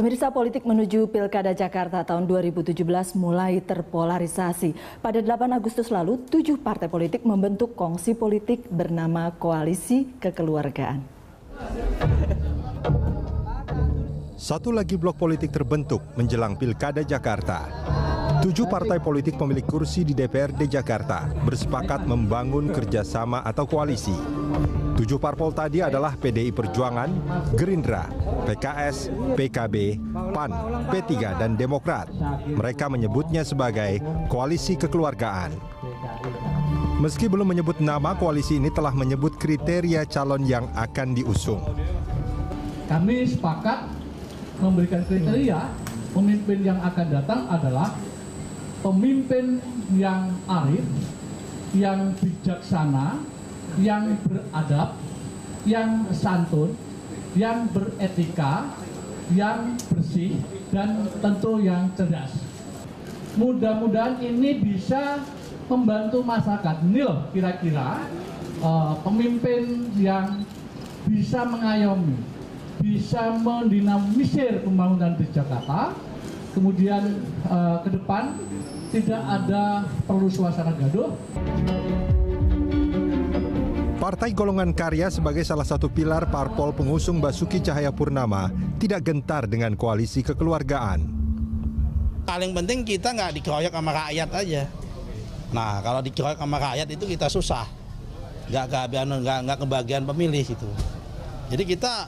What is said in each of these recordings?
Pemirsa, politik menuju Pilkada Jakarta tahun 2017 mulai terpolarisasi. Pada 8 Agustus lalu, 7 partai politik membentuk kongsi politik bernama Koalisi Kekeluargaan. Satu lagi blok politik terbentuk menjelang Pilkada Jakarta. 7 partai politik pemilik kursi di DPRD Jakarta bersepakat membangun kerjasama atau koalisi. 7 parpol tadi adalah PDI Perjuangan, Gerindra, PKS, PKB, PAN, P3, dan Demokrat. Mereka menyebutnya sebagai Koalisi Kekeluargaan. Meski belum menyebut nama, koalisi ini telah menyebut kriteria calon yang akan diusung. Kami sepakat memberikan kriteria pemimpin yang akan datang adalah pemimpin yang arif, yang bijaksana, yang beradab, yang santun, yang beretika, yang bersih, dan tentu yang cerdas. Mudah-mudahan ini bisa membantu masyarakat. Nil kira-kira pemimpin yang bisa mengayomi, bisa mendinamisir pembangunan di Jakarta, kemudian ke depan tidak ada perlu suasana gaduh. Partai Golongan Karya sebagai salah satu pilar parpol pengusung Basuki Cahayapurnama tidak gentar dengan koalisi kekeluargaan. Paling penting kita nggak dikeroyok sama rakyat aja. Nah, kalau dikeroyok sama rakyat itu kita susah, nggak kebagian pemilih itu. Jadi kita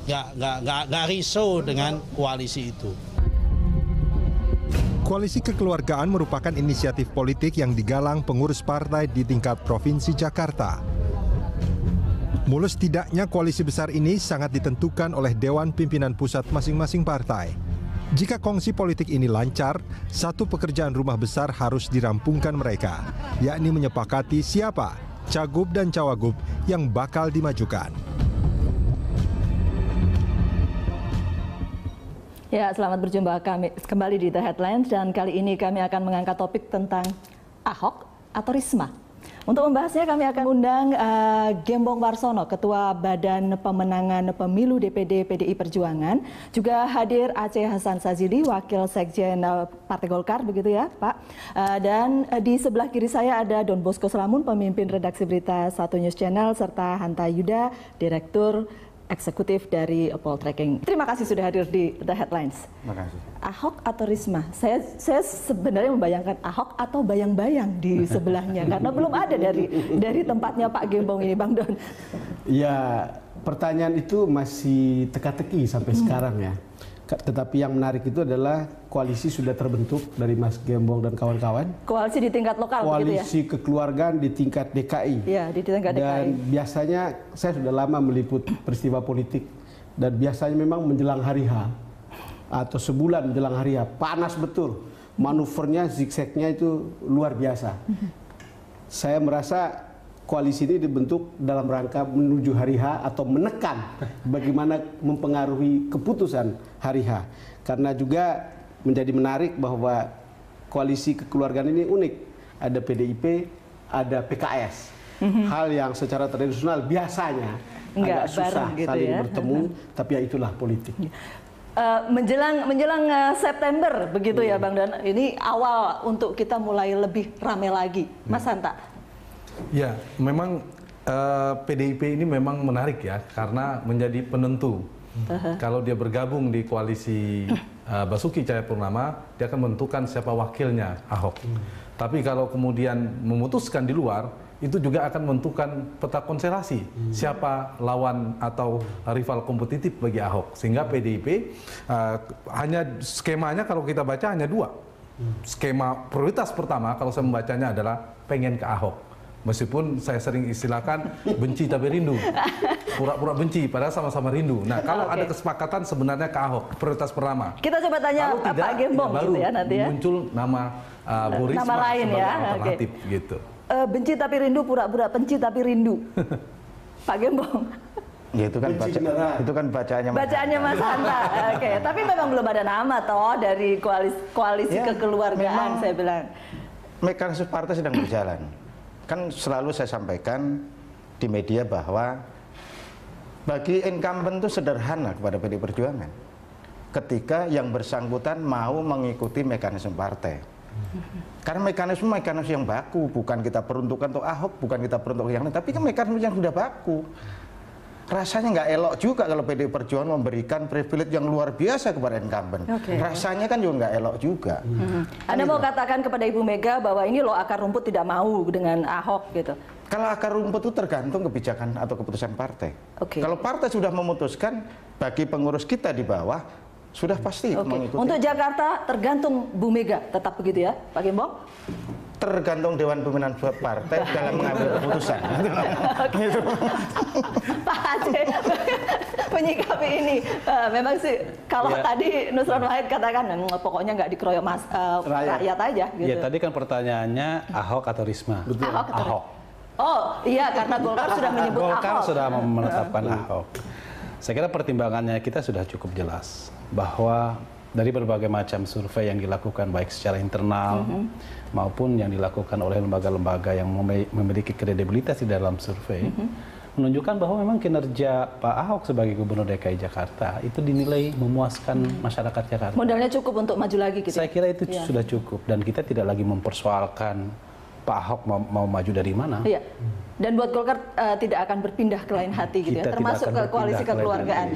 nggak risau dengan koalisi itu. Koalisi Kekeluargaan merupakan inisiatif politik yang digalang pengurus partai di tingkat Provinsi Jakarta. Mulus tidaknya koalisi besar ini sangat ditentukan oleh Dewan Pimpinan Pusat masing-masing partai. Jika kongsi politik ini lancar, satu pekerjaan rumah besar harus dirampungkan mereka, yakni menyepakati siapa cagup dan cawagup yang bakal dimajukan. Ya, selamat berjumpa kembali di The Headlines, dan kali ini kami akan mengangkat topik tentang Ahok atau Risma. Untuk membahasnya kami akan undang Gembong Warsono, Ketua Badan Pemenangan Pemilu DPD PDI Perjuangan. Juga hadir Aceh Hasan Sazili, Wakil Sekjen Partai Golkar, begitu ya Pak. Dan di sebelah kiri saya ada Don Bosco Selamun, pemimpin redaksi berita 1 News Channel, serta Hanta Yuda, Direktur Eksekutif dari Poltreking. Terima kasih sudah hadir di The Headlines. Terima kasih. Ahok atau Risma? Saya sebenarnya membayangkan Ahok atau bayang-bayang di sebelahnya karena belum ada dari tempatnya Pak Gembong ini, Bang Don. Ya, pertanyaan itu masih teka-teki sampai sekarang ya. Tetapi yang menarik itu adalah koalisi sudah terbentuk dari Mas Gembong dan kawan-kawan. Koalisi di tingkat lokal, begitu ya? Koalisi kekeluargaan di tingkat DKI. Iya, di tingkat DKI. Dan biasanya saya sudah lama meliput peristiwa politik, dan biasanya memang menjelang hari H atau sebulan menjelang hari H panas betul. Manuvernya, zigzagnya itu luar biasa. Saya merasa koalisi ini dibentuk dalam rangka menuju hari H atau menekan bagaimana mempengaruhi keputusan hari H. Karena juga menjadi menarik bahwa koalisi kekeluargaan ini unik. Ada PDIP, ada PKS. Hal yang secara tradisional biasanya agak susah gitu saling bertemu, tapi ya itulah politik. Menjelang September begitu ya Bang Don. Ini awal untuk kita mulai lebih ramai lagi, Mas Hanta. Ya, memang PDIP ini memang menarik ya, karena menjadi penentu. Kalau dia bergabung di koalisi Basuki Cahayapurnama, dia akan menentukan siapa wakilnya Ahok. Tapi kalau kemudian memutuskan di luar, itu juga akan menentukan peta konstelasi, siapa lawan atau rival kompetitif bagi Ahok. Sehingga PDIP hanya skemanya kalau kita baca hanya 2. Skema prioritas pertama kalau saya membacanya adalah pengen ke Ahok. Meskipun saya sering istilahkan benci tapi rindu, pura-pura benci padahal sama-sama rindu. Nah, kalau ada kesepakatan sebenarnya ke Ahok, prioritas pertama. Kita coba tanya Pak Gembong baru gitu ya nanti ya. Muncul nama Bu Risma nama lain sebagai ya, alternatif gitu. Benci tapi rindu, pura-pura benci tapi rindu. Pak Gembong. Ya itu kan bacaannya Mas Hanta. Oke, tapi memang belum ada nama toh dari koalisi ya, kekeluargaan, saya bilang. Mekanisme partai sedang berjalan. Kan selalu saya sampaikan di media bahwa bagi incumbent itu sederhana kepada PDI Perjuangan. ketika yang bersangkutan mau mengikuti mekanisme partai. Karena mekanisme yang baku, bukan kita peruntukkan untuk Ahok, bukan kita peruntukkan yang lain, tapi kan mekanisme yang sudah baku. Rasanya nggak elok juga kalau PDI Perjuangan memberikan privilege yang luar biasa kepada incumbent. Rasanya kan juga nggak elok juga. Anda mau katakan kepada Ibu Mega bahwa ini loh akar rumput tidak mau dengan Ahok gitu? Kalau akar rumput itu tergantung kebijakan atau keputusan partai. Kalau partai sudah memutuskan, bagi pengurus kita di bawah sudah pasti mengikuti. Untuk Jakarta tergantung Bu Mega, tetap begitu ya, Pak Gembong? Tergantung Dewan Pimpinan Partai dalam mengambil keputusan. Pak Aceh menyikapi ini, memang sih kalau tadi Nusron Wahid katakan pokoknya nggak dikeroyok rakyat aja. Gitu. Ya tadi kan pertanyaannya Ahok atau Risma? Ahok. Oh iya, karena Golkar sudah menyebut Ahok. Golkar sudah menetapkan Ahok. Saya kira pertimbangannya kita sudah cukup jelas bahwa dari berbagai macam survei yang dilakukan baik secara internal maupun yang dilakukan oleh lembaga-lembaga yang memiliki kredibilitas di dalam survei menunjukkan bahwa memang kinerja Pak Ahok sebagai Gubernur DKI Jakarta itu dinilai memuaskan masyarakat Jakarta. Modalnya cukup untuk maju lagi gitu. Saya kira itu sudah cukup dan kita tidak lagi mempersoalkan Pak Ahok mau maju dari mana. Iya. Dan buat Golkar tidak akan berpindah ke lain hati gitu ya, termasuk ke koalisi kekeluargaan.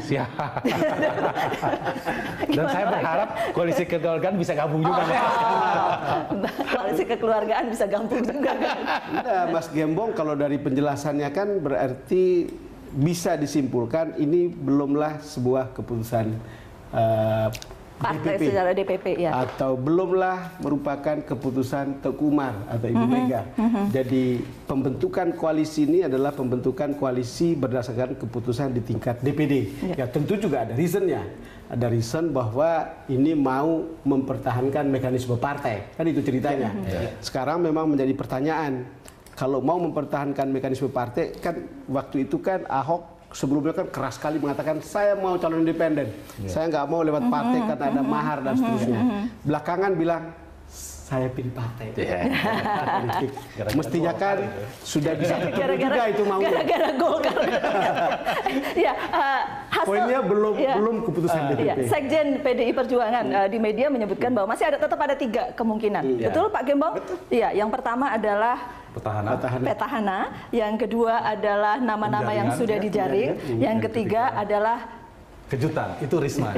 Dan saya berharap koalisi kekeluargaan bisa gabung juga. Koalisi kekeluargaan bisa gabung juga kan? Nah, Mas Gembong, kalau dari penjelasannya kan berarti bisa disimpulkan ini belumlah sebuah keputusan partai secara DPP ya. Atau belumlah merupakan keputusan Teguh Umar atau Ibu Mega. Jadi pembentukan koalisi ini adalah pembentukan koalisi berdasarkan keputusan di tingkat DPD. Ya tentu juga ada reasonnya. Ada reason bahwa ini mau mempertahankan mekanisme partai. Kan itu ceritanya. Sekarang memang menjadi pertanyaan. Kalau mau mempertahankan mekanisme partai, kan waktu itu kan Ahok sebelumnya kan keras sekali mengatakan saya mau calon independen, saya nggak mau lewat partai karena ada mahar dan seterusnya. Belakangan bilang saya pilih partai. Mestinya kan sudah bisa ketemu juga itu mau. Gara-gara Golkar. Ya, poinnya belum keputusan DPP. Sekjen PDI Perjuangan di media menyebutkan bahwa masih tetap ada 3 kemungkinan. Betul Pak Gembong? Iya, yang pertama adalah petahana, yang kedua adalah nama-nama yang sudah dijaring, yang ketiga adalah kejutan, itu Risma.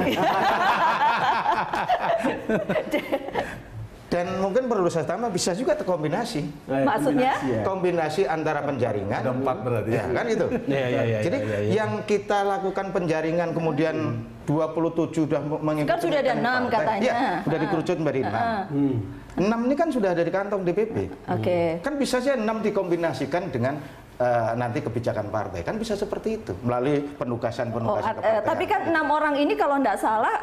Dan mungkin perlu saya tambah, bisa juga terkombinasi. Maksudnya? Kombinasi antara penjaringan. Ada 4 berarti. Ya, kan itu. Jadi yang kita lakukan penjaringan kemudian 27 sudah mengikuti. Kan sudah ada 6 katanya. Ya, sudah dikerucut menjadi 6. 6 ini kan sudah ada di kantong DPP. Kan bisa saja 6 dikombinasikan dengan nanti kebijakan partai, kan bisa seperti itu melalui penugasan tapi kan 6 orang ini kalau tidak salah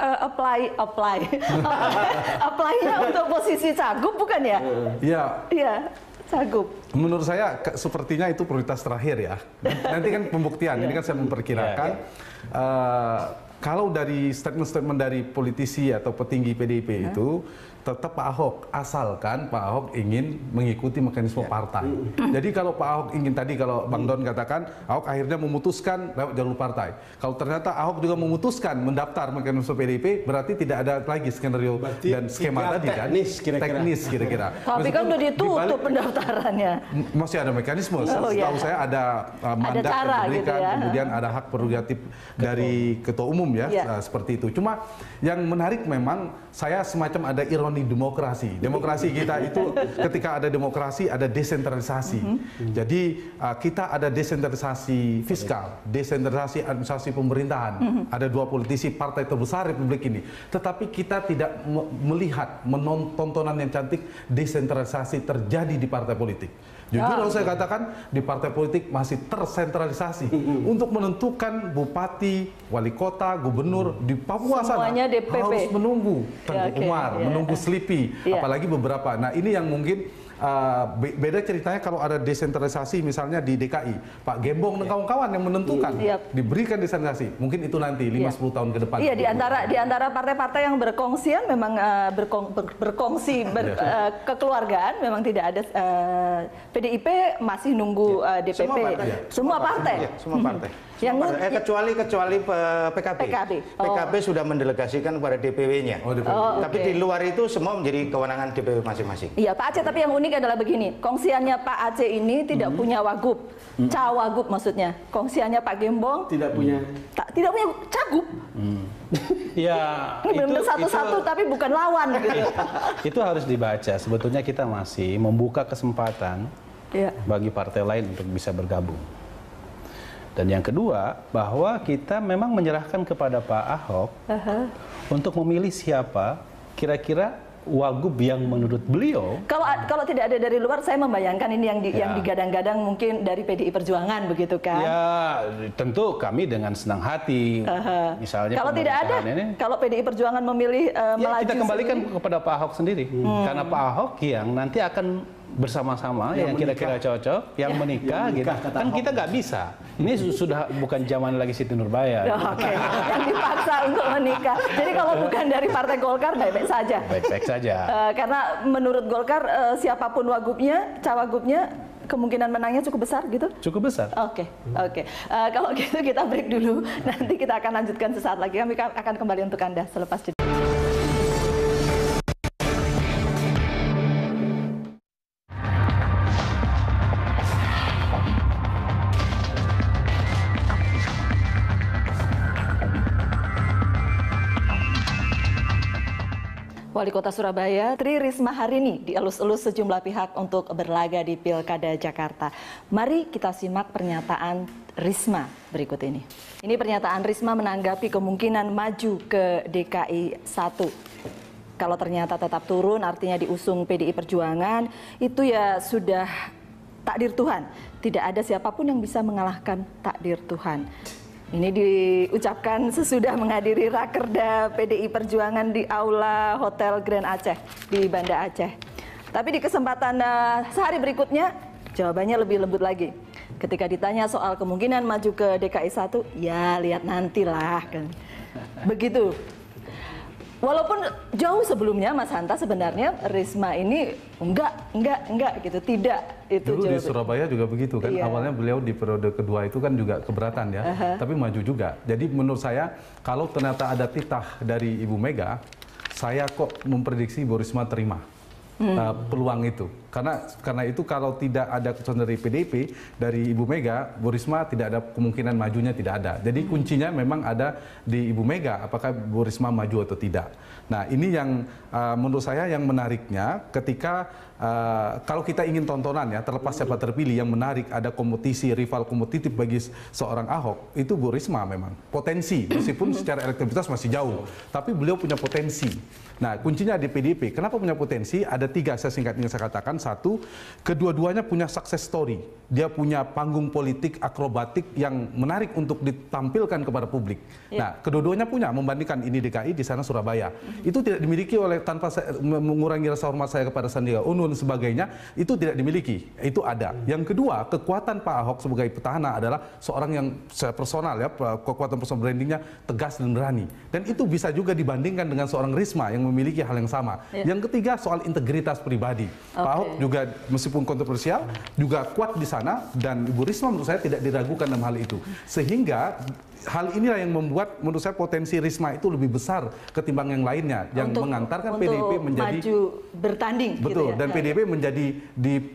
apply-nya untuk posisi cagup bukan ya? Iya, cagup. Menurut saya sepertinya itu prioritas terakhir ya. Nanti kan pembuktian, ini kan saya memperkirakan kalau dari statement-statement dari politisi atau petinggi PDIP itu tetap Pak Ahok, asalkan Pak Ahok ingin mengikuti mekanisme partai. Jadi kalau Pak Ahok ingin, tadi kalau Bang Don katakan Ahok akhirnya memutuskan lewat jalur partai. Kalau ternyata Ahok juga memutuskan mendaftar mekanisme PDIP, berarti tidak ada lagi skenario dan skema tadi kan. Teknis kira-kira. Tapi kan udah ditutup pendaftarannya. Masih ada mekanisme. Setahu saya ada mandat yang diberikan, gitu ya. Kemudian ada hak prerogatif dari ketua umum ya, seperti itu. Cuma yang menarik memang saya semacam ada ironi demokrasi. Demokrasi kita itu ketika ada demokrasi ada desentralisasi. Jadi kita ada desentralisasi fiskal, desentralisasi administrasi pemerintahan. Ada 2 politisi partai terbesar Republik ini. Tetapi kita tidak melihat tontonan yang cantik desentralisasi terjadi di partai politik. Jujur kalau saya katakan di partai politik masih tersentralisasi untuk menentukan bupati, wali kota, gubernur di Papua sana harus menunggu Teguh Umar, menunggu Slipi, apalagi beberapa. Nah ini yang mungkin beda ceritanya kalau ada desentralisasi misalnya di DKI, Pak Gembong dan kawan-kawan yang menentukan, diberikan desentralisasi, mungkin itu nanti 5-10 tahun ke depan. Iya, di antara partai-partai yang berkongsian memang berkongsi kekeluargaan, memang tidak ada. PDIP masih nunggu DPP. Semua partai. Kecuali PKB. PKB sudah mendelegasikan kepada DPW-nya. Tapi di luar itu semua menjadi kewenangan DPW masing-masing. Iya, Pak Aceh, tapi yang unik adalah begini. Kongsiannya Pak Aceh ini tidak punya wagub. Cawagup maksudnya. Kongsiannya Pak Gembong tidak punya cagup. Ya, ini benar satu-satu tapi bukan lawan gitu. Itu harus dibaca. Sebetulnya kita masih membuka kesempatan bagi partai lain untuk bisa bergabung. Dan yang kedua, bahwa kita memang menyerahkan kepada Pak Ahok untuk memilih siapa kira-kira wagub yang menurut beliau. Kalau tidak ada dari luar, saya membayangkan ini yang digadang-gadang mungkin dari PDI Perjuangan begitu kan? Ya, tentu kami dengan senang hati. Misalnya kalau tidak ada, kalau PDI Perjuangan memilih melaju, kita kembalikan kepada Pak Ahok sendiri. Karena Pak Ahok yang nanti akan bersama-sama yang kira-kira cocok, yang menikah gitu. Kan kita nggak bisa. Ini sudah bukan zaman lagi Siti Nurbaya. Oke, yang dipaksa untuk menikah. Jadi kalau bukan dari Partai Golkar, baik-baik saja. Baik-baik saja. Karena menurut Golkar, siapapun wagubnya, cawagubnya, kemungkinan menangnya cukup besar gitu? Cukup besar. Oke. Kalau gitu kita break dulu. Nanti kita akan lanjutkan sesaat lagi. Kami akan kembali untuk Anda selepas jeda. Wali Kota Surabaya, Tri Risma hari ini dielus-elus sejumlah pihak untuk berlaga di Pilkada Jakarta. Mari kita simak pernyataan Risma berikut ini. Ini pernyataan Risma menanggapi kemungkinan maju ke DKI 1. Kalau ternyata tetap turun, artinya diusung PDI Perjuangan, itu ya sudah takdir Tuhan. Tidak ada siapapun yang bisa mengalahkan takdir Tuhan. Ini diucapkan sesudah menghadiri Rakerda PDI Perjuangan di Aula Hotel Grand Aceh di Banda Aceh. Tapi di kesempatan sehari berikutnya, jawabannya lebih lembut lagi. Ketika ditanya soal kemungkinan maju ke DKI 1, ya lihat nantilah. Begitu. Walaupun jauh sebelumnya Mas Hanta sebenarnya Risma ini enggak gitu, tidak itu. Dulu di Surabaya juga begitu kan, awalnya beliau di periode kedua itu kan juga keberatan ya, tapi maju juga. Jadi menurut saya kalau ternyata ada titah dari Ibu Mega, saya kok memprediksi Bu Risma terima peluang itu. Karena itu kalau tidak ada keputusan dari PDIP, dari Ibu Mega, Bu Risma tidak ada kemungkinan majunya, tidak ada. Jadi kuncinya memang ada di Ibu Mega, apakah Bu Risma maju atau tidak. Nah ini yang menurut saya yang menariknya ketika kalau kita ingin tontonan ya, terlepas siapa terpilih, yang menarik ada kompetisi, rival kompetitif bagi seorang Ahok, itu Bu Risma memang. Potensi, meskipun secara elektabilitas masih jauh, tapi beliau punya potensi. Nah kuncinya di PDIP, kenapa punya potensi? Ada 3 saya singkat ingin saya katakan. 1, kedua-duanya punya success story. Dia punya panggung politik akrobatik yang menarik untuk ditampilkan kepada publik. Nah, kedua-duanya punya, membandingkan ini DKI, di sana Surabaya. Itu tidak dimiliki oleh, tanpa mengurangi rasa hormat saya kepada Sandiaga Uno dan sebagainya, itu tidak dimiliki. Itu ada. Yang kedua, kekuatan Pak Ahok sebagai petahana adalah seorang yang secara personal ya, kekuatan personal brandingnya tegas dan berani. Dan itu bisa juga dibandingkan dengan seorang Risma yang memiliki hal yang sama. Yang ketiga, soal integritas pribadi. Pak Ahok juga meskipun kontroversial juga kuat di sana, dan Ibu Risma menurut saya tidak diragukan dalam hal itu, sehingga hal inilah yang membuat menurut saya potensi Risma itu lebih besar ketimbang yang lainnya, yang mengantarkan PDIP menjadi maju bertanding. Betul, gitu ya? dan PDIP menjadi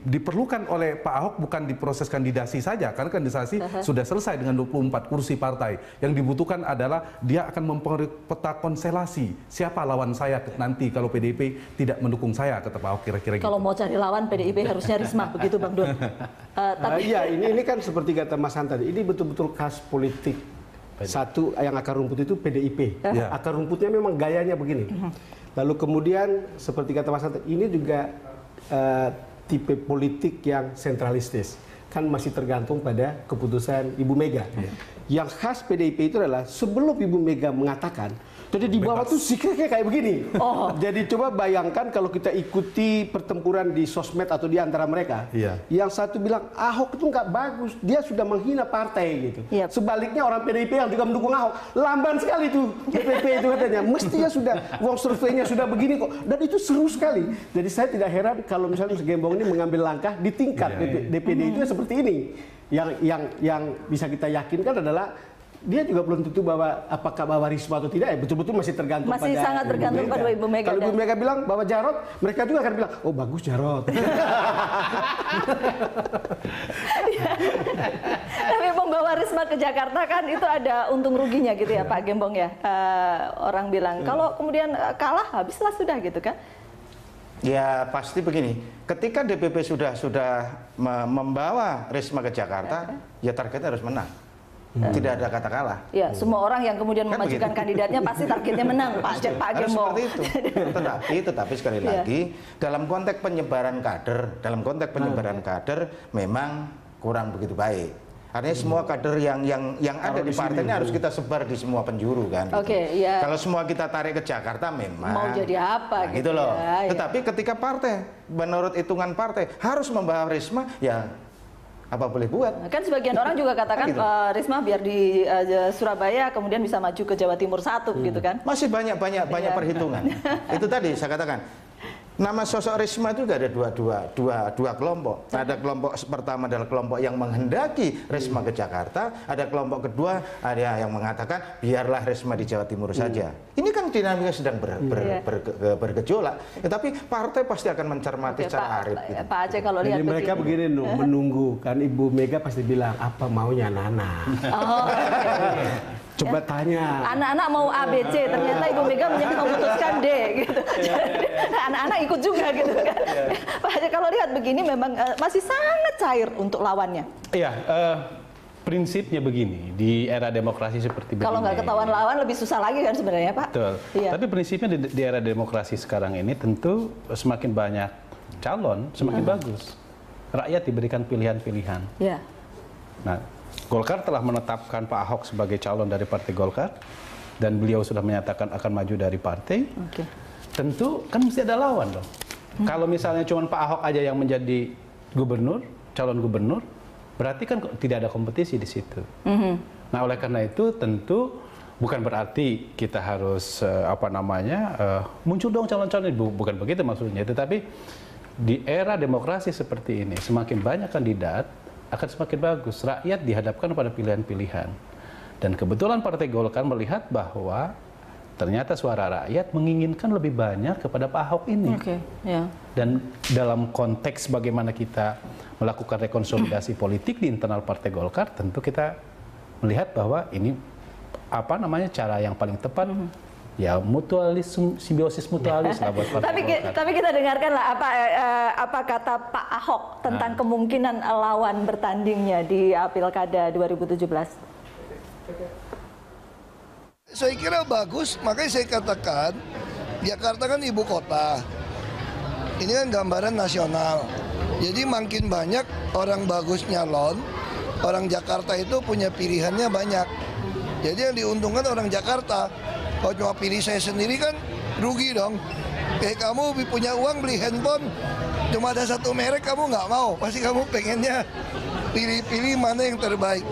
diperlukan oleh Pak Ahok bukan di proses kandidasi saja, karena kandidasi sudah selesai dengan 24 kursi partai. Yang dibutuhkan adalah dia akan mempengaruhi peta konstelasi, siapa lawan saya nanti kalau PDIP tidak mendukung saya, kata Pak Ahok kira-kira gitu. Kalau mau cari lawan PDIP harusnya Risma, begitu Bang Don. Iya, ini kan seperti kata Mas Han tadi, ini betul-betul khas politik. Satu yang akar rumput itu PDIP. Akar rumputnya memang gayanya begini. Lalu kemudian seperti kata Mas Han, ini juga tipe politik yang sentralistis. Kan masih tergantung pada keputusan Ibu Mega. Yang khas PDIP itu adalah sebelum Ibu Mega mengatakan, Jadi di bawah tuh sikapnya kayak begini. Oh. Jadi coba bayangkan kalau kita ikuti pertempuran di sosmed atau di antara mereka. Iya. Yang satu bilang Ahok itu nggak bagus, dia sudah menghina partai gitu. Yep. Sebaliknya orang PDIP yang juga mendukung Ahok, lamban sekali tuh DPP itu katanya. Mestinya sudah, uang surveinya sudah begini kok. Dan itu seru sekali. Jadi saya tidak heran kalau misalnya Gembong ini mengambil langkah di tingkat DPD itu seperti ini. Yang bisa kita yakinkan adalah dia juga belum tentu apakah Risma atau tidak, ya betul-betul masih tergantung masih pada sangat tergantung pada Ibu Mega. Kalau Ibu Mega bilang bahwa Jarot, mereka juga akan bilang, oh bagus Jarot. Tapi membawa Risma ke Jakarta kan itu ada untung ruginya gitu ya Pak Gembong ya. Orang bilang kalau kemudian kalah habislah sudah gitu kan. Ya pasti begini, ketika DPP sudah membawa Risma ke Jakarta, ya targetnya harus menang. Tidak ada kata kalah. Ya, semua orang yang kemudian Kan memajukan begitu. kandidatnya pasti targetnya menang, Pak Harus Gembong. seperti itu. Tetapi sekali lagi dalam konteks penyebaran kader memang kurang begitu baik. Artinya semua kader yang ada di partai ini harus kita sebar di semua penjuru kan. Oke, ya. Kalau semua kita tarik ke Jakarta memang Mau jadi apa gitu loh. ya. Tetapi ketika partai menurut hitungan partai harus membawa Risma, ya apa boleh buat. Kan sebagian orang juga katakan gitu. Risma biar di Surabaya kemudian bisa maju ke Jawa Timur 1 gitu kan. Masih banyak perhitungan. Itu tadi saya katakan. Nama sosok Risma itu juga ada dua kelompok. Ada kelompok pertama adalah kelompok yang menghendaki Risma ke Jakarta. Ada kelompok kedua ada yang mengatakan biarlah Risma di Jawa Timur saja. Ini kan dinamika sedang bergejolak. Tapi partai pasti akan mencermati secara arif. Gitu. Pak Aceh kalau lihat Jadi mereka begini menunggu kan Ibu Mega pasti bilang apa maunya Nana. Oh, Coba tanya. Anak-anak mau A, B, C, ternyata Ibu Mega memutuskan D gitu. Anak-anak ikut juga gitu kan. Pak Aceh kalau lihat begini memang masih sangat cair untuk lawannya. Iya, prinsipnya begini, di era demokrasi seperti begini. Kalau nggak ketahuan lawan lebih susah lagi kan sebenarnya Pak. Betul. Iya. Tapi prinsipnya di era demokrasi sekarang ini tentu semakin banyak calon, semakin bagus. Rakyat diberikan pilihan-pilihan. Ya. Nah, Golkar telah menetapkan Pak Ahok sebagai calon dari Partai Golkar dan beliau sudah menyatakan akan maju dari partai. Oke. Tentu kan mesti ada lawan dong. Kalau misalnya cuma Pak Ahok aja yang menjadi gubernur, calon gubernur, berarti kan tidak ada kompetisi di situ. Nah, oleh karena itu tentu bukan berarti kita harus muncul dong calon-calon, bukan begitu maksudnya. Tetapi di era demokrasi seperti ini semakin banyak kandidat akan semakin bagus. Rakyat dihadapkan pada pilihan-pilihan. Dan kebetulan Partai Golkar melihat bahwa ternyata suara rakyat menginginkan lebih banyak kepada Pak Ahok ini. Oke, ya. Dan dalam konteks bagaimana kita melakukan rekonsolidasi politik di internal Partai Golkar, tentu kita melihat bahwa ini cara yang paling tepat. Ya simbiosis mutualis lah buat Partai Golkar. Tapi kita dengarkan lah apa kata Pak Ahok tentang kemungkinan lawan bertandingnya di Pilkada 2017. Saya kira bagus, makanya saya katakan Jakarta kan ibu kota. Ini kan gambaran nasional. Jadi makin banyak orang bagus nyalon, orang Jakarta itu punya pilihannya banyak. Jadi yang diuntungkan orang Jakarta. Kalau cuma pilih saya sendiri kan rugi dong. Kayak kamu punya uang beli handphone, cuma ada satu merek kamu nggak mau. Pasti kamu pengennya pilih-pilih mana yang terbaik.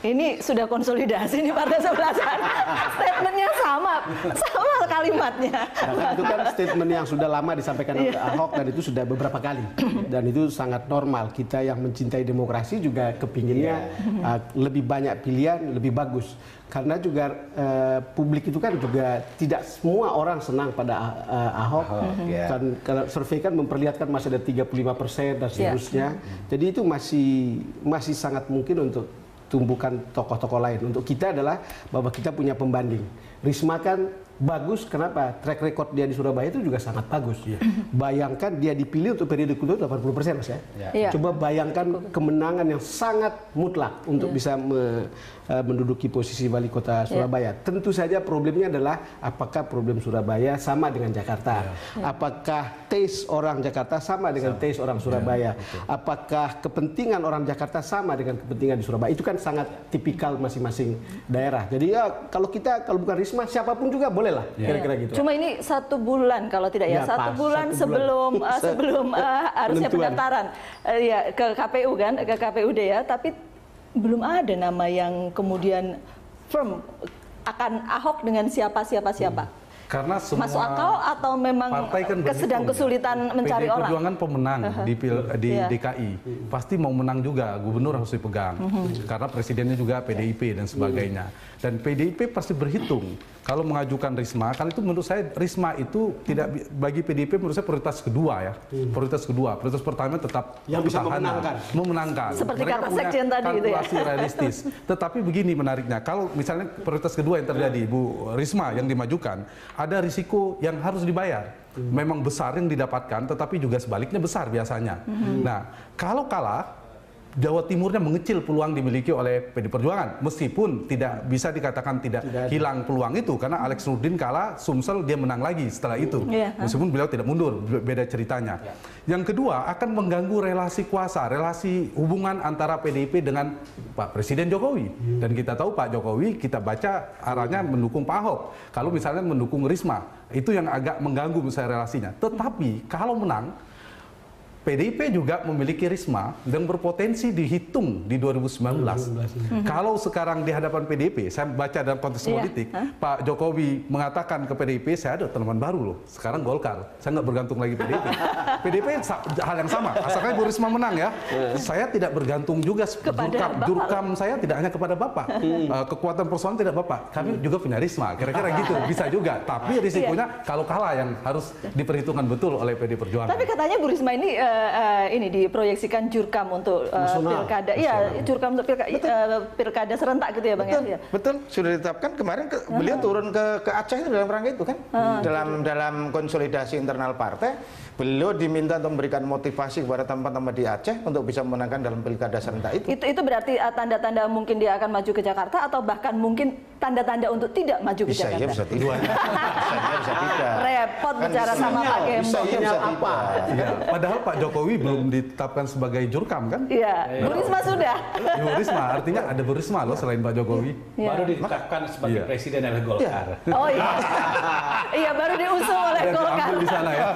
Ini sudah konsolidasi nih partai sebelah sana. Statementnya sama kalimatnya. Nah, itu kan statement yang sudah lama disampaikan oleh Ahok dan itu sudah beberapa kali. Dan itu sangat normal. Kita yang mencintai demokrasi juga kepinginnya lebih banyak pilihan, lebih bagus. Karena juga publik itu kan juga tidak semua orang senang pada Ahok. Kan, karena survei kan memperlihatkan masih ada 35% dan seterusnya. Jadi itu masih sangat mungkin untuk tumbukan tokoh-tokoh lain. Untuk kita adalah bahwa kita punya pembanding. Risma kan Bagus, kenapa? Track record dia di Surabaya itu juga sangat bagus. Bayangkan dia dipilih untuk periode kedua 80%, Mas ya. Iya. Coba bayangkan kemenangan yang sangat mutlak untuk bisa menduduki posisi wali kota Surabaya. Tentu saja problemnya adalah apakah problem Surabaya sama dengan Jakarta? Apakah taste orang Jakarta sama dengan taste orang Surabaya? Apakah kepentingan orang Jakarta sama dengan kepentingan di Surabaya? Itu kan sangat tipikal masing-masing daerah. Jadi ya kalau bukan Risma, siapapun juga boleh lah, kira-kira gitu. Cuma ini 1 bulan kalau tidak ya, 1 bulan sebelum harusnya pendaftaran ke KPU kan, ke KPUD ya, tapi belum ada nama yang kemudian firm akan Ahok dengan siapa. Karena semua masuk akal atau memang sedang kesulitan mencari PDI orang? Perjuangan pemenang di DKI pasti mau menang juga, gubernur harus dipegang karena presidennya juga PDIP dan sebagainya. Dan PDIP pasti berhitung kalau mengajukan Risma, kalau itu menurut saya Risma itu tidak, bagi PDIP menurut saya prioritas kedua ya, prioritas kedua. Prioritas pertama tetap yang bisa memenangkan. Seperti mereka kata punya sekjen tadi itu ya. kalkulasi realistis. Tetapi begini menariknya, kalau misalnya prioritas kedua yang terjadi Bu Risma yang dimajukan, ada risiko yang harus dibayar. Memang besar yang didapatkan, tetapi juga sebaliknya besar biasanya. Nah, kalau kalah, Jawa Timurnya mengecil peluang dimiliki oleh PD Perjuangan, meskipun tidak bisa dikatakan tidak hilang peluang itu, karena Alex Nurdin kalah, Sumsel dia menang lagi setelah itu, meskipun beliau tidak mundur, beda ceritanya. Yang kedua, akan mengganggu relasi kuasa, relasi hubungan antara PDIP dengan Pak Presiden Jokowi. Dan kita tahu Pak Jokowi, kita baca arahnya mendukung Pak Ahok. Kalau misalnya mendukung Risma, itu yang agak mengganggu misalnya relasinya. Tetapi kalau menang, PDIP juga memiliki Risma dan berpotensi dihitung di 2019. Kalau sekarang di hadapan PDIP, saya baca dalam konteks politik, Pak Jokowi mengatakan ke PDIP, saya ada teman baru loh, sekarang Golkar, saya nggak bergantung lagi PDIP. PDIP hal yang sama, asalkan Bu Risma menang ya, saya tidak bergantung juga, jurkam saya tidak hanya kepada Bapak, kekuatan personal tidak Bapak, kami juga punya Risma, kira-kira gitu, bisa juga. Tapi risikonya kalau kalah yang harus diperhitungkan betul oleh PD Perjuangan. Tapi katanya Bu Risma ini diproyeksikan jurkam untuk pilkada, jurkam untuk pilkada serentak gitu ya Bang? Betul, sudah ditetapkan kemarin beliau turun ke Aceh itu dalam rangka itu kan, dalam konsolidasi internal partai, beliau diminta untuk memberikan motivasi kepada teman-teman di Aceh untuk bisa memenangkan dalam pilkada serentak itu. Itu berarti tanda-tanda mungkin dia akan maju ke Jakarta atau bahkan mungkin tanda-tanda untuk tidak maju ke Jakarta? Bisa tidak. Bisa tidak. Repot bicara sama Pak Gembong. Padahal Pak Jokowi belum ditetapkan sebagai jurkam kan? Iya, Bu Risma sudah. Bu Risma, artinya ada Bu Risma loh selain Pak Jokowi. Baru ditetapkan sebagai presiden oleh Golkar. Oh iya. Iya, baru diusung oleh Golkar. Di sana ya.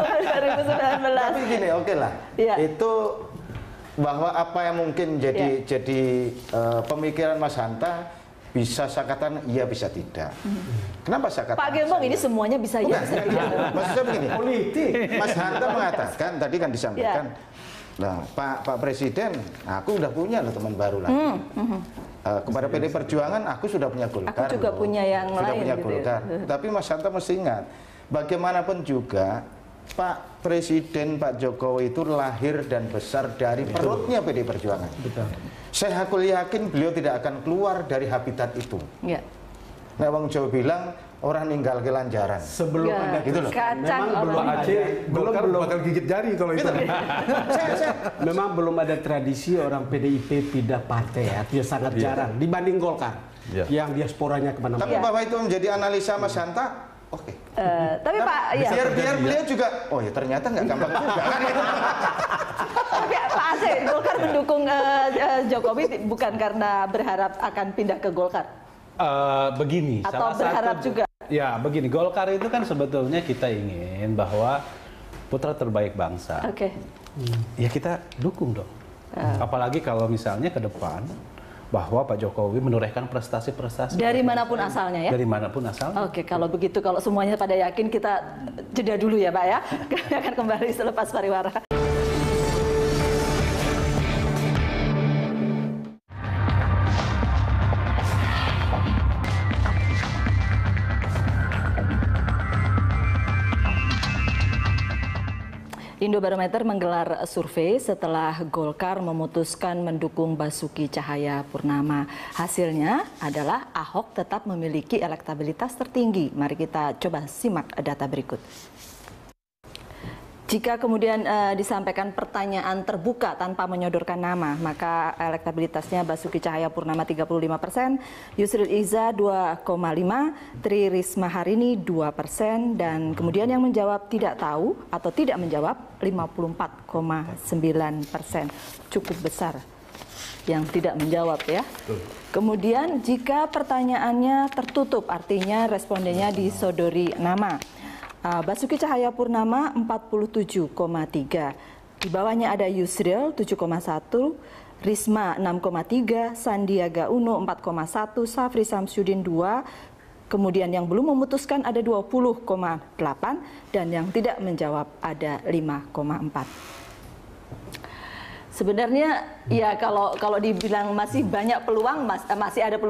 2019. Tapi gini, oke lah. Itu bahwa apa yang mungkin jadi pemikiran Mas Hanta, bisa saya katakan iya, bisa tidak. Kenapa saya katakan? Pak Gembong ini semuanya bisa iya, bisa tidak. Maksudnya begini, politik. Mas Hanta mengatakan, tadi kan disampaikan, nah, Pak Presiden, aku udah punya loh teman baru lagi. Kepada PD Perjuangan, aku sudah punya Golkar. Aku juga punya yang sudah lain. Punya gitu Golkar. ya. Tapi Mas Hanta mesti ingat, bagaimanapun juga, Pak Presiden Pak Jokowi itu lahir dan besar dari perutnya PD Perjuangan. Betul. Saya yakin beliau tidak akan keluar dari habitat itu. Iya. Nah, Bang Jawa bilang orang ninggal kelanjaran. Sebelum ada gitu loh. Kacang Memang belum bakal gigit jari kalau itu. Memang belum ada tradisi orang PDIP pindah partai ya, itu sangat jarang dibanding Golkar yang diasporanya kemana-mana. Tapi bahwa itu menjadi analisa Mas Hanta, oke. Tapi Pak, biar beliau juga, oh ya ternyata nggak gampang juga kan. Tapi Pak Aceh, Golkar mendukung Jokowi bukan karena berharap akan pindah ke Golkar? Begini, atau berharap juga? Ya, begini, Golkar itu kan sebetulnya kita ingin bahwa putra terbaik bangsa. Oke. Ya kita dukung dong. Apalagi kalau misalnya ke depan bahwa Pak Jokowi menorehkan prestasi-prestasi dari manapun asalnya ya? Dari manapun asalnya. Oke, kalau begitu, kalau semuanya pada yakin, kita jeda dulu ya Pak ya. Kami akan kembali selepas pariwara. Indobarometer menggelar survei setelah Golkar memutuskan mendukung Basuki Cahayapurnama. Hasilnya adalah Ahok tetap memiliki elektabilitas tertinggi. Mari kita coba simak data berikut. Jika kemudian disampaikan pertanyaan terbuka tanpa menyodorkan nama, maka elektabilitasnya Basuki Cahayapurnama 35%, Yusril Iza 2,5%, Tri Risma Harini 2%, dan kemudian yang menjawab tidak tahu atau tidak menjawab 54,9%. Cukup besar yang tidak menjawab ya. Kemudian jika pertanyaannya tertutup, artinya respondennya disodori nama. Basuki Cahayapurnama 47,3, di bawahnya ada Yusril 7,1, Risma 6,3, Sandiaga Uno 4,1, Safri Samsudin 2, kemudian yang belum memutuskan ada 20,8 dan yang tidak menjawab ada 5,4. Sebenarnya ya kalau dibilang masih banyak peluang, masih ada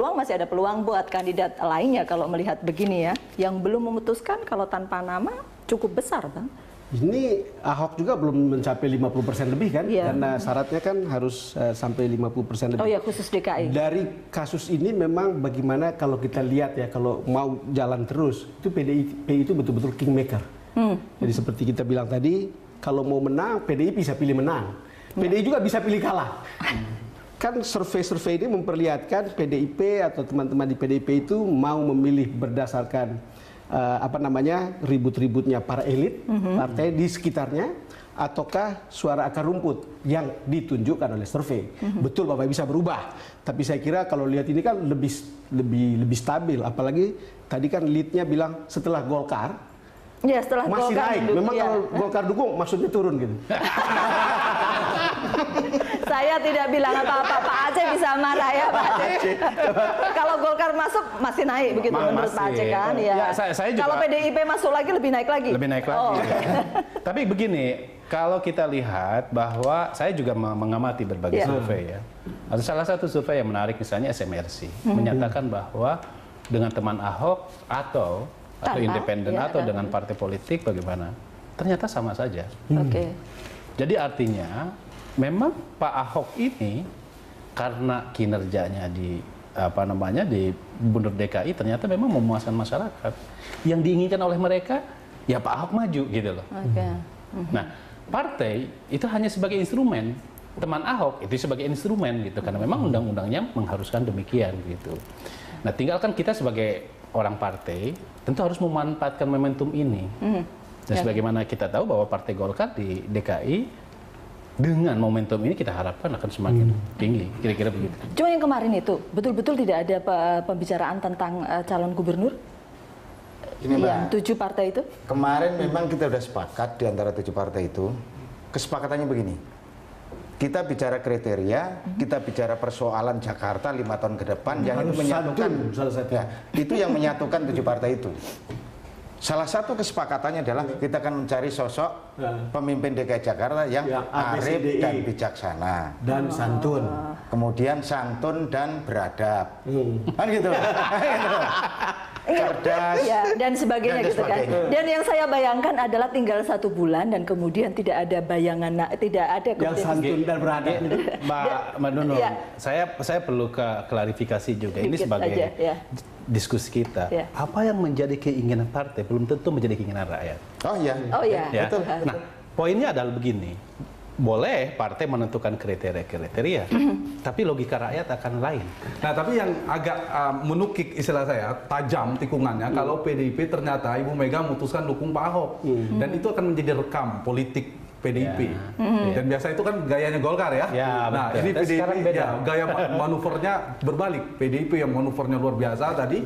peluang buat kandidat lainnya kalau melihat begini ya. Yang belum memutuskan kalau tanpa nama cukup besar, Bang. Ini Ahok juga belum mencapai 50% lebih kan? Iya. Karena syaratnya kan harus sampai 50% lebih. Oh ya, khusus DKI. Dari kasus ini memang bagaimana kalau kita lihat ya, kalau mau jalan terus, itu PDIP itu betul-betul kingmaker. Jadi seperti kita bilang tadi, kalau mau menang, PDIP bisa pilih menang. PDI juga bisa pilih kalah. Kan survei-survei ini memperlihatkan PDIP atau teman-teman di PDIP itu mau memilih berdasarkan ribut-ributnya para elit partai di sekitarnya, ataukah suara akar rumput yang ditunjukkan oleh survei. Betul Bapak bisa berubah, tapi saya kira kalau lihat ini kan lebih stabil. Apalagi tadi kan leadnya bilang setelah Golkar. Ya, setelah masih Golkar naik. Memang ya. Kalau Golkar dukung maksudnya turun gitu. Saya tidak bilang apa-apa, Pak Aceh bisa marah ya Pak Aceh. Kalau Golkar masuk masih naik begitu menurut Pak Aceh kan? Ya. Saya juga, kalau PDIP masuk lagi lebih naik lagi. Lebih naik lagi. Oh. Tapi begini, kalau kita lihat bahwa saya juga mengamati berbagai survei ya. Ada salah satu survei yang menarik misalnya SMRC menyatakan bahwa dengan teman Ahok atau independen atau dengan partai politik bagaimana? Ternyata sama saja. Oke. Jadi artinya memang Pak Ahok ini karena kinerjanya di Gubernur DKI ternyata memang memuaskan masyarakat. Yang diinginkan oleh mereka ya Pak Ahok maju gitu loh. Nah, partai itu hanya sebagai instrumen. Teman Ahok itu sebagai instrumen gitu karena memang undang-undangnya mengharuskan demikian gitu. Nah, tinggalkan kita sebagai orang partai tentu harus memanfaatkan momentum ini. Dan sebagaimana kita tahu bahwa Partai Golkar di DKI dengan momentum ini kita harapkan akan semakin tinggi, kira-kira begitu. Cuma yang kemarin itu betul-betul tidak ada pembicaraan tentang calon gubernur? Ini yang 7 partai itu? Kemarin memang kita sudah sepakat di antara 7 partai itu. Kesepakatannya begini. Kita bicara kriteria, kita bicara persoalan Jakarta 5 tahun ke depan yang itu menyatukan itu yang menyatukan 7 partai itu. Salah satu kesepakatannya adalah kita akan mencari sosok pemimpin DKI Jakarta yang arif dan bijaksana dan santun. Kemudian santun dan beradab. Kan gitu. Cerdas dan sebagainya gitu kan. Dan yang saya bayangkan adalah tinggal 1 bulan dan kemudian tidak ada bayangan, tidak ada yang santun dan beradab. Mbak Nunung, saya perlu klarifikasi juga. Ini sebagai diskusi kita. Apa yang menjadi keinginan partai belum tentu menjadi keinginan rakyat. Oh iya. Oh iya. Ya. Betul. Nah, poinnya adalah begini. Boleh partai menentukan kriteria-kriteria, tapi logika rakyat akan lain. Nah, tapi yang agak menukik istilah saya, tajam tikungannya, kalau PDIP ternyata Ibu Mega memutuskan dukung Pak Ahok. Dan itu akan menjadi rekam politik PDIP. Dan biasa itu kan gayanya Golkar ya. Nah, ini PDIP gaya manuvernya berbalik. PDIP yang manuvernya luar biasa tadi,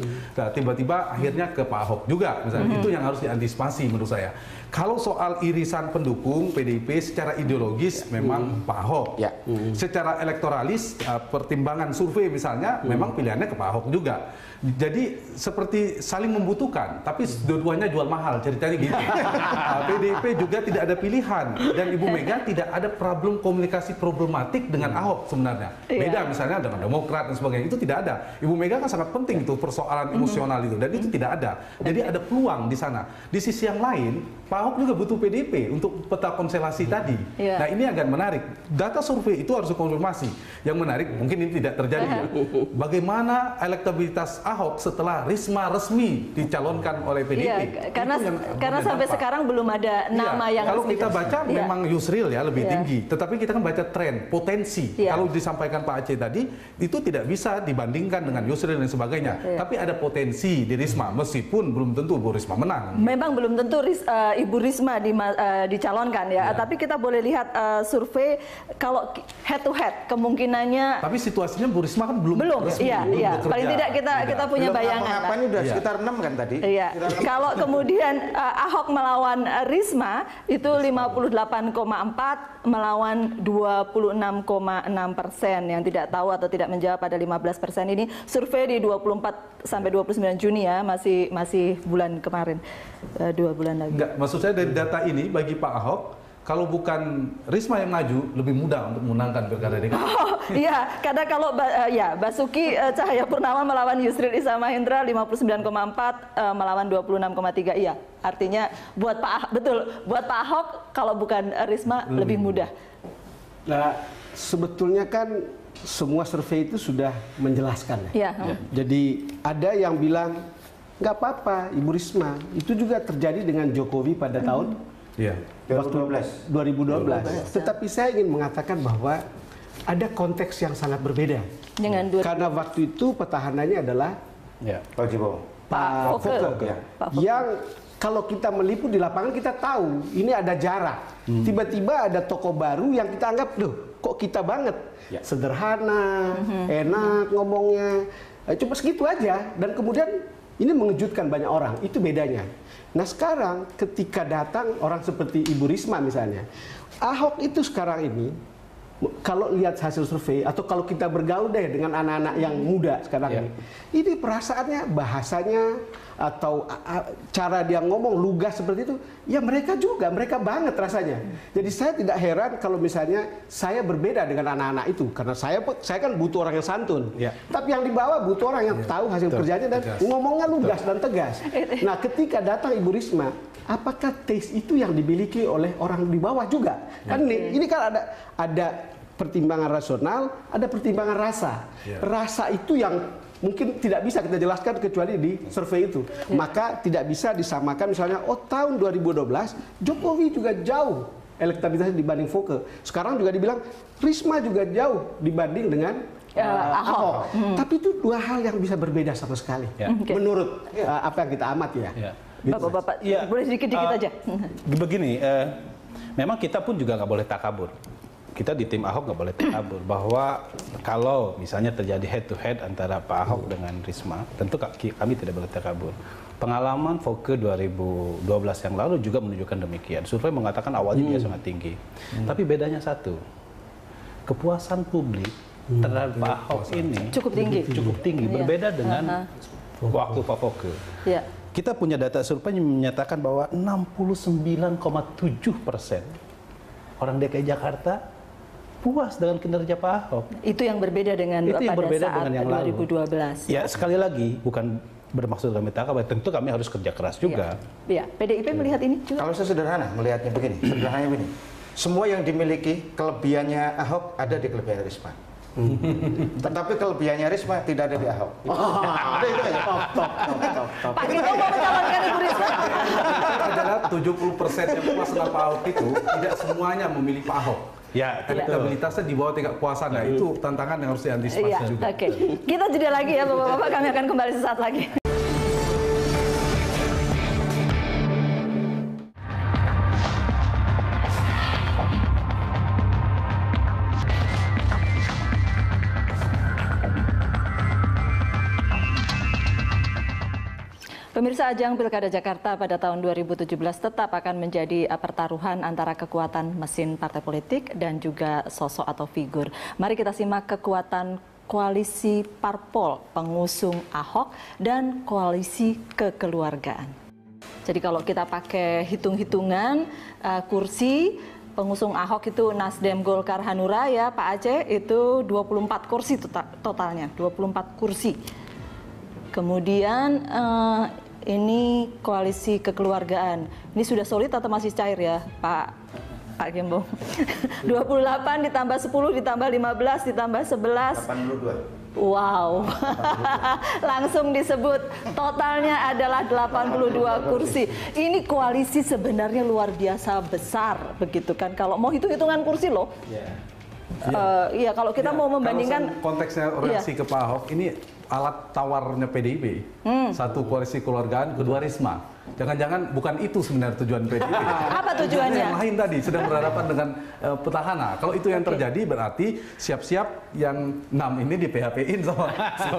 tiba-tiba akhirnya ke Pak Ahok juga. Misalnya itu yang harus diantisipasi menurut saya. Kalau soal irisan pendukung PDIP secara ideologis memang Pak Ahok. Secara elektoralis, pertimbangan survei misalnya memang pilihannya ke Pak Ahok juga. Jadi seperti saling membutuhkan, tapi dua-duanya jual mahal ceritanya gitu. PDIP juga tidak ada pilihan dan Ibu Mega tidak ada problem komunikasi problematik dengan Ahok sebenarnya. Beda misalnya dengan Demokrat dan sebagainya, itu tidak ada. Ibu Mega kan sangat penting itu persoalan emosional itu, dan itu tidak ada. Jadi ada peluang di sana. Di sisi yang lain, Pak Ahok juga butuh PDIP untuk peta konstelasi tadi. Nah ini agak menarik. Data survei itu harus dikonfirmasi. Yang menarik, mungkin ini tidak terjadi ya. Bagaimana elektabilitas Ahok setelah Risma resmi dicalonkan oleh PDIP? Karena sampai sekarang belum ada nama yang kalau kita baca memang Yusril ya lebih tinggi, tetapi kita kan baca tren, potensi. Kalau disampaikan Pak Aceh tadi, itu tidak bisa dibandingkan dengan Yusril dan sebagainya. Tapi ada potensi di Risma, meskipun belum tentu Bu Risma menang. Memang belum tentu Ibu Risma dicalonkan ya. Tapi kita boleh lihat survei kalau head to head kemungkinannya. Tapi situasinya Bu Risma kan belum resmi, belum paling tidak kita punya bayangan. Apa ini udah sekitar 6 kan tadi? Iya. Kalau kemudian Ahok melawan Risma itu 58,4 melawan 26,6%. Yang tidak tahu atau tidak menjawab pada 15% ini. Survei di 24 sampai 29 Juni ya, masih bulan kemarin, 2 bulan lagi. Enggak, maksud saya dari data ini bagi Pak Ahok, kalau bukan Risma yang maju, lebih mudah untuk memenangkan pilkada DKI. Iya, karena kalau Basuki Cahayapurnama melawan Yusril Iza Mahendra 59,4 melawan 26,3. Iya, artinya buat Pak Ahok kalau bukan Risma lebih mudah. Nah, sebetulnya kan semua survei itu sudah menjelaskan ya. Jadi ada yang bilang nggak apa-apa Ibu Risma. Itu juga terjadi dengan Jokowi pada tahun 2012. Tetapi saya ingin mengatakan bahwa ada konteks yang sangat berbeda. Karena waktu itu petahananya adalah Pak Foke. Yang kalau kita meliput di lapangan kita tahu ini ada jarak. Tiba-tiba ada tokoh baru yang kita anggap, loh kok kita banget. Sederhana, enak ngomongnya. Cuma segitu aja. Dan kemudian ini mengejutkan banyak orang. Itu bedanya. Nah sekarang ketika datang orang seperti Ibu Risma misalnya, Ahok itu sekarang ini, kalau lihat hasil survei atau kalau kita bergaul deh dengan anak-anak yang muda sekarang ini perasaannya, bahasanya atau cara dia ngomong lugas seperti itu, ya mereka banget rasanya. Jadi saya tidak heran kalau misalnya saya berbeda dengan anak-anak itu, karena saya kan butuh orang yang santun. Tapi yang di bawah butuh orang yang tahu hasil kerjanya dan ngomongnya lugas dan tegas. Nah ketika datang Ibu Risma, apakah taste itu yang dimiliki oleh orang di bawah juga? Kan ini kan ada pertimbangan rasional, ada pertimbangan rasa. Rasa itu yang mungkin tidak bisa kita jelaskan kecuali di survei itu. Maka tidak bisa disamakan misalnya, tahun 2012 Jokowi juga jauh elektabilitasnya dibanding Foke. Sekarang juga dibilang Risma juga jauh dibanding dengan Ahok. Tapi itu dua hal yang bisa berbeda sama sekali. Menurut apa yang kita amati ya. Bapak-bapak, boleh sedikit-sedikit aja. Begini, memang kita pun juga nggak boleh takabur. Kita di tim Ahok nggak boleh takabur bahwa kalau misalnya terjadi head to head antara Pak Ahok dengan Risma, tentu kami tidak boleh takabur. Pengalaman Foke 2012 yang lalu juga menunjukkan demikian. Survei mengatakan awalnya dia sangat tinggi. Tapi bedanya satu, kepuasan publik terhadap Pak Ahok ini cukup tinggi. Berbeda dengan waktu Pak Foke. Kita punya data survei yang menyatakan bahwa 69,7% orang DKI Jakarta puas dengan kinerja Pak Ahok. Itu yang berbeda dengan saat yang 2012. Ya, sekali lagi bukan bermaksud kami takabur, tentu kami harus kerja keras juga. PDIP melihat ini juga. Kalau saya sederhana melihatnya begini, semua yang dimiliki kelebihannya Ahok ada di kelebihan Risma. Tetapi kelebihannya Risma tidak ada di Ahok. Pak Tito mau mencalonkan Ibu Risma. Adalah 70% yang puas dengan Pak Ahok itu tidak semuanya memilih Pak Ahok. Elektabilitasnya di bawah tingkat kepuasan. Nah, itu tantangan yang harus diantisipasi juga. Kita jeda lagi ya Bapak-bapak, kami akan kembali sesaat lagi. Pemirsa, ajang Pilkada Jakarta pada tahun 2017 tetap akan menjadi pertaruhan antara kekuatan mesin partai politik dan juga sosok atau figur. Mari kita simak kekuatan koalisi parpol pengusung Ahok dan koalisi kekeluargaan. Jadi kalau kita pakai hitung-hitungan kursi pengusung Ahok itu Nasdem, Golkar, Hanura ya Pak Aceh, itu 24 kursi totalnya, 24 kursi. Kemudian ini koalisi kekeluargaan. Ini sudah solid atau masih cair ya Pak Gembong? 28 ditambah 10 ditambah 15 ditambah 11. 82. Wow, langsung disebut totalnya adalah 82 kursi. Ini koalisi sebenarnya luar biasa besar, begitu kan? Kalau mau hitung-hitungan kursi loh. Iya, kalau kita mau membandingkan konteksnya reaksi ke Pak Ahok ini alat tawarnya PDIP. Satu koalisi keluargaan, kedua Risma. Jangan-jangan bukan itu sebenarnya tujuan PDIP. Apa tujuannya? Yang lain tadi sedang berhadapan dengan petahana. Kalau itu yang terjadi berarti siap-siap yang 6 ini di PHP-in sama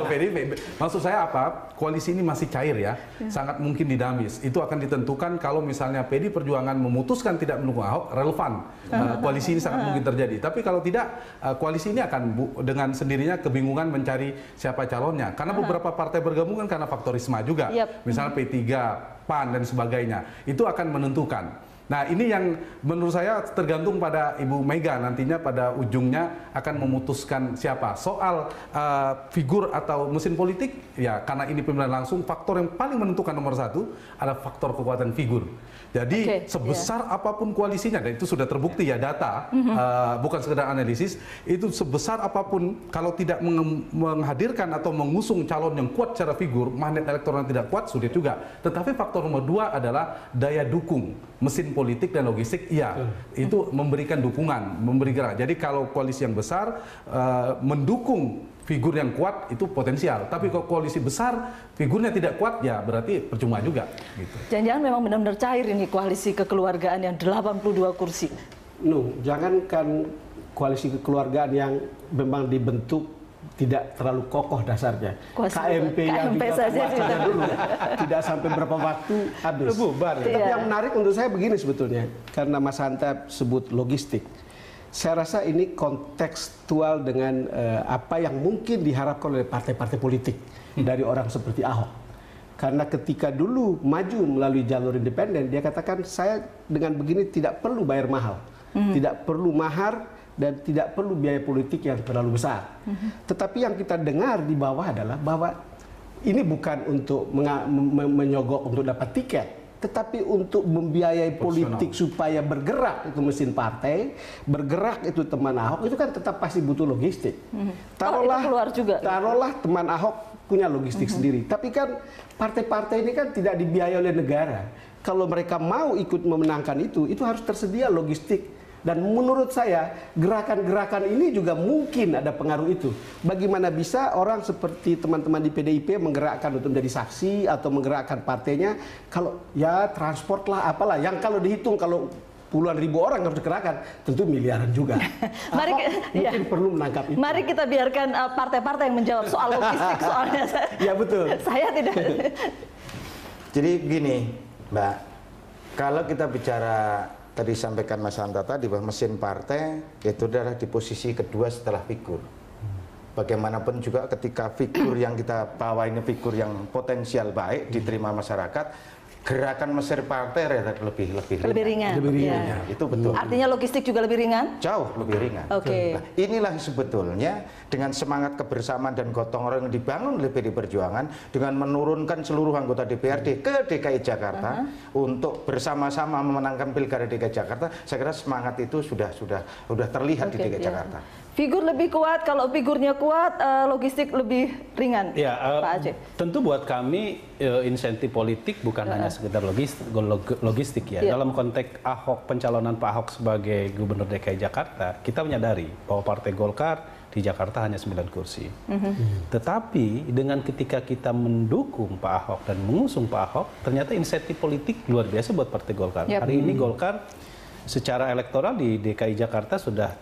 PDIP. Maksud saya apa? Koalisi ini masih cair ya. Sangat mungkin dinamis. Itu akan ditentukan kalau misalnya PD Perjuangan memutuskan tidak mendukung Ahok, relevan. Koalisi ini sangat mungkin terjadi. Tapi kalau tidak, koalisi ini akan dengan sendirinya kebingungan mencari siapa calonnya. Karena beberapa partai bergabung kan karena faktor Risma juga. Misalnya P3, PAN dan sebagainya, itu akan menentukan. Nah, ini yang menurut saya tergantung pada Ibu Mega nantinya pada ujungnya akan memutuskan siapa. Soal figur atau mesin politik, ya karena ini pemilihan langsung, faktor yang paling menentukan nomor satu adalah faktor kekuatan figur. Jadi sebesar apapun koalisinya, dan itu sudah terbukti ya data, bukan sekedar analisis, itu sebesar apapun kalau tidak menghadirkan atau mengusung calon yang kuat secara figur, magnet elektoral yang tidak kuat, sulit juga. Tetapi faktor nomor dua adalah daya dukung, mesin politik dan logistik, iya, itu memberikan dukungan, memberi gerak. Jadi kalau koalisi yang besar mendukung figur yang kuat itu potensial. Tapi kalau koalisi besar figurnya tidak kuat ya berarti percuma juga. Gitu. Jangan-jangan memang benar-benar cair ini koalisi kekeluargaan yang 82 kursi. Jangankan koalisi kekeluargaan yang memang dibentuk tidak terlalu kokoh dasarnya. KMP yang saja dulu tidak sampai berapa waktu habis. Bubar. Tapi yang menarik untuk saya begini sebetulnya, karena Mas Hanta sebut logistik. Saya rasa ini kontekstual dengan apa yang mungkin diharapkan oleh partai-partai politik dari orang seperti Ahok. Karena ketika dulu maju melalui jalur independen, dia katakan saya dengan begini tidak perlu bayar mahal, tidak perlu mahar, dan tidak perlu biaya politik yang terlalu besar. Tetapi yang kita dengar di bawah adalah bahwa ini bukan untuk menyogok untuk dapat tiket, tetapi untuk membiayai politik supaya bergerak itu mesin partai, bergerak itu teman Ahok, itu kan tetap pasti butuh logistik. Taruhlah teman Ahok punya logistik sendiri, tapi kan partai-partai ini kan tidak dibiayai oleh negara. Kalau mereka mau ikut memenangkan itu harus tersedia logistik. Dan menurut saya gerakan-gerakan ini juga mungkin ada pengaruh itu. Bagaimana bisa orang seperti teman-teman di PDIP menggerakkan untuk menjadi saksi atau menggerakkan partainya, kalau ya transport lah apalah, yang kalau dihitung kalau puluhan ribu orang harus dikerahkan, tentu miliaran juga. Mungkin perlu menangkap itu. Mari kita biarkan partai-partai yang menjawab soal logistik soalnya. Ya betul. Saya tidak. Jadi begini, Mbak, kalau kita bicara tadi sampaikan Mas Hanta tadi bahwa mesin partai itu adalah di posisi kedua setelah figur. Bagaimanapun juga ketika figur yang kita bawa ini figur yang potensial baik diterima masyarakat, gerakan mesin partai lebih ringan. Ya. Itu betul. Artinya logistik juga lebih ringan? Jauh lebih ringan. Nah, inilah sebetulnya dengan semangat kebersamaan dan gotong royong yang dibangun oleh PD Perjuangan dengan menurunkan seluruh anggota DPRD ke DKI Jakarta untuk bersama-sama memenangkan Pilkada DKI Jakarta. Saya kira semangat itu sudah terlihat di DKI Jakarta. Figur lebih kuat, kalau figurnya kuat, logistik lebih ringan, ya, Pak Aceh. Tentu buat kami insentif politik bukan hanya sekedar logistik ya. Dalam konteks Ahok, pencalonan Pak Ahok sebagai Gubernur DKI Jakarta, kita menyadari bahwa Partai Golkar di Jakarta hanya 9 kursi. Tetapi dengan ketika kita mendukung Pak Ahok dan mengusung Pak Ahok, ternyata insentif politik luar biasa buat Partai Golkar. Hari ini Golkar secara elektoral di DKI Jakarta sudah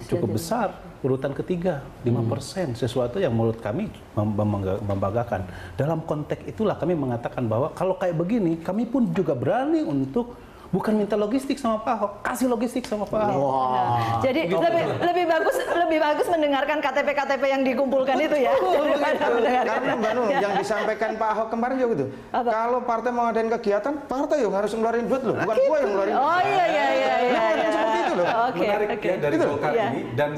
cukup besar, urutan ketiga, 5%, sesuatu yang menurut kami membanggakan. Dalam konteks itulah kami mengatakan bahwa kalau kayak begini, kami pun juga berani untuk bukan minta logistik sama Pak Ahok, kasih logistik sama Pak Ahok. Nah, jadi lebih bagus mendengarkan KTP-KTP yang dikumpulkan itu ya. Karena Mbak Nur, yang disampaikan Pak Ahok kemarin juga gitu. Kalau partai mau ngadain kegiatan, partai yang harus ngeluarin duit loh, bukan gua yang ngeluarin. Oh iya. Seperti itu. loh. Menarik ya dari Golkar Iya. ini, dan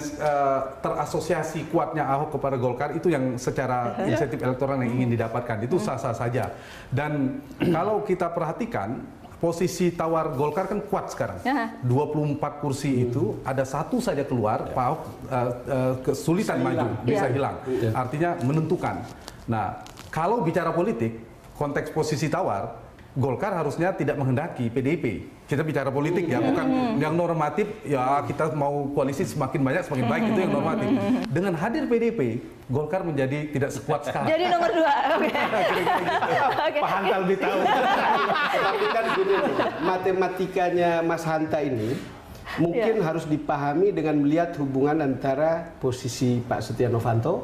terasosiasi kuatnya Ahok kepada Golkar itu yang secara insentif elektoral yang ingin didapatkan itu sah-sah saja. Dan kalau kita perhatikan posisi tawar Golkar kan kuat sekarang. 24 kursi itu ada satu saja keluar, Pak Ahok kesulitan maju, bisa hilang. Artinya menentukan. Nah, kalau bicara politik, konteks posisi tawar, Golkar harusnya tidak menghendaki PDIP. Kita bicara politik ya, bukan yang normatif, ya kita mau koalisi semakin banyak semakin baik, itu yang normatif. Dengan hadir PDIP, Golkar menjadi tidak sekuat sekarang. Jadi nomor 2. Oke. Pak Hanta lebih tahu. Tapi kan gini, matematikanya Mas Hanta ini mungkin harus dipahami dengan melihat hubungan antara posisi Pak Setia Novanto,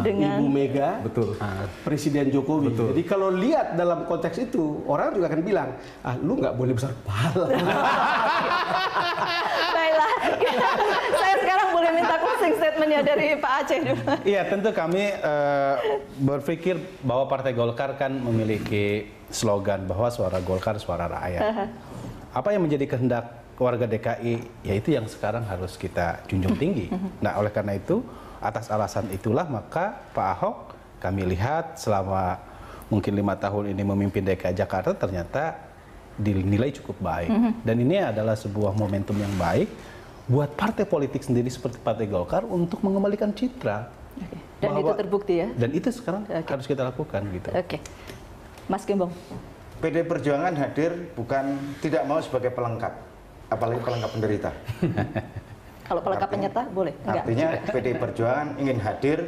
dengan Ibu Mega, betul, Presiden Jokowi. Betul. Jadi kalau lihat dalam konteks itu, orang juga akan bilang, lu nggak boleh besar kepala. Baiklah, saya sekarang boleh minta closing statementnya dari Pak Aceh dulu. Iya, tentu kami berpikir bahwa Partai Golkar kan memiliki slogan bahwa suara Golkar, suara rakyat. Apa yang menjadi kehendak warga DKI, yaitu yang sekarang harus kita junjung tinggi. Nah, oleh karena itu, atas alasan itulah maka Pak Ahok kami lihat selama mungkin 5 tahun ini memimpin DKI Jakarta ternyata dinilai cukup baik. Dan ini adalah sebuah momentum yang baik buat partai politik sendiri seperti Partai Golkar untuk mengembalikan citra. Dan itu terbukti ya? Dan itu sekarang harus kita lakukan gitu. Oke. Mas Gembong. PD Perjuangan hadir bukan tidak mau sebagai pelengkap, apalagi pelengkap penderita. Kalau pelengkap penyerta boleh? Enggak. Artinya PD Perjuangan ingin hadir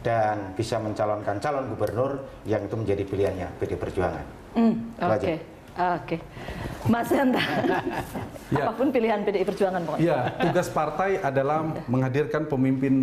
dan bisa mencalonkan calon gubernur yang itu menjadi pilihannya PD Perjuangan. Oke. Mas Hanta, apapun pilihan PDI Perjuangan pokoknya. Ya, tugas partai adalah menghadirkan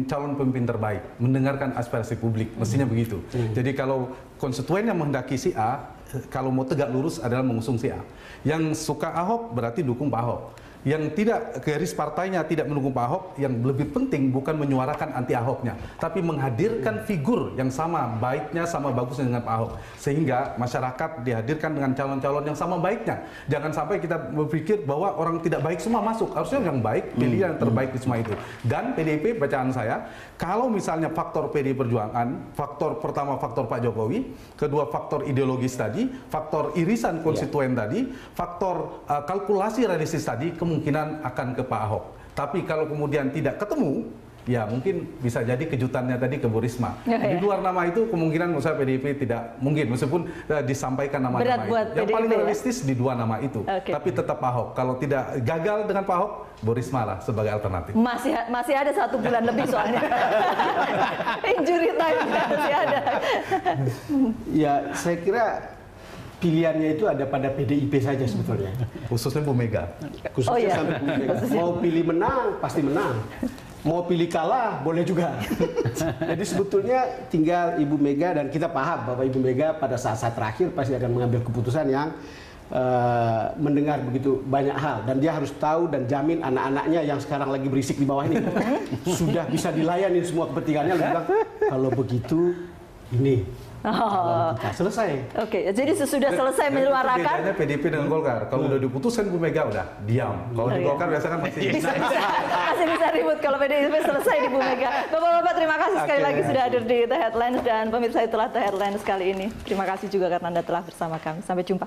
calon pemimpin terbaik, mendengarkan aspirasi publik, mestinya begitu. Jadi kalau konstituen yang menghendaki si A, kalau mau tegak lurus adalah mengusung si A. Yang suka Ahok berarti dukung Pak Ahok. Yang tidak, garis partainya tidak mendukung Pak Ahok, yang lebih penting bukan menyuarakan anti Ahoknya, tapi menghadirkan figur yang sama baiknya, sama bagusnya dengan Pak Ahok. Sehingga masyarakat dihadirkan dengan calon-calon yang sama baiknya. Jangan sampai kita berpikir bahwa orang tidak baik semua masuk. Harusnya yang baik, pilih yang terbaik di semua itu. Dan PDIP, bacaan saya, kalau misalnya faktor PDI Perjuangan, faktor pertama faktor Pak Jokowi, kedua faktor ideologis tadi, faktor irisan konstituen tadi, faktor kalkulasi realistis tadi, kemungkinan akan ke Pak Ahok. Tapi kalau kemudian tidak ketemu, ya mungkin bisa jadi kejutannya tadi ke Bu Risma. Di luar nama itu kemungkinan menurut saya PDIP tidak mungkin, meskipun disampaikan nama-nama itu. Yang paling realistis di 2 nama itu. Tapi tetap Pak Ahok. Kalau tidak gagal dengan Pak Ahok, Bu Risma lah sebagai alternatif. Masih ada 1 bulan lebih soalnya. Injury time masih ada. Ya, saya kira pilihannya itu ada pada PDIP saja sebetulnya. Khususnya Bu Mega. Khususnya sampai Bu Mega. Mau pilih menang, pasti menang. Mau pilih kalah, boleh juga. Jadi sebetulnya tinggal Ibu Mega, dan kita paham bahwa Ibu Mega pada saat-saat terakhir pasti akan mengambil keputusan yang mendengar begitu banyak hal. Dan dia harus tahu dan jamin anak-anaknya yang sekarang lagi berisik di bawah ini sudah bisa dilayani semua kepentingannya. Lalu bilang, kalau begitu ini. Selesai. Oke, jadi sesudah selesai menyuarakan. Bedanya PDIP dengan Golkar. Kalau udah diputuskan Bu Mega udah diam. Kalau di Golkar biasa kan masih bisa ribut kalau PDIP selesai di Bu Mega. Bapak-bapak, terima kasih sekali lagi sudah hadir di The Headlines, dan pemirsa itulah The Headlines kali ini. Terima kasih juga karena Anda telah bersama kami. Sampai jumpa.